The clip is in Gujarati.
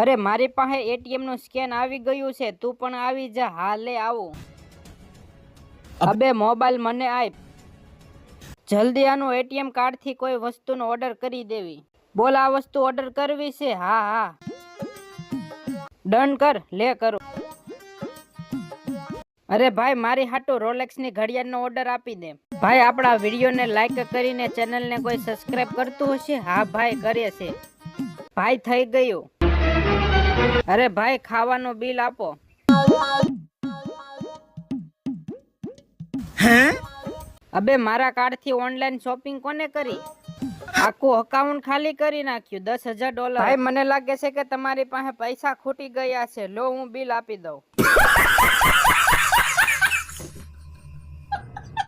અરે મારી પાસે એટીએમ નું સ્કેન આવી ગયું છે, તું પણ આવી જા. હાલે આવું. અબે મોબાઈલ મને આપ. જલ્દી આનું એટીએમ કાર્ડ થી કોઈ વસ્તુનો ઓર્ડર કરી દેવી. બોલ, આ વસ્તુ ઓર્ડર કરવી છે? હા હા ડન કર. લે કરો. અરે ભાઈ, મારી હાટુ રોલેક્સ ની ઘડિયાળનો ઓર્ડર આપી દે. ભાઈ, આપણા વિડીયોને લાઈક કરીને ચેનલને કોઈ સબસ્ક્રાઇબ કરતું હશે? હા ભાઈ, કરે છે. ભાઈ, થઈ ગયું. અરે ભાઈ, ખાવાનું બિલ આપો. અબે મારા કાર્ડ થી ઓનલાઈન શોપિંગ કોને કરી? આખું અકાઉન્ટ ખાલી કરી નાખ્યું. $10,000. ભાઈ, મને લાગે છે કે તમારી પાસે પૈસા ખૂટી ગયા છે. લો, હું બિલ આપી દઉં.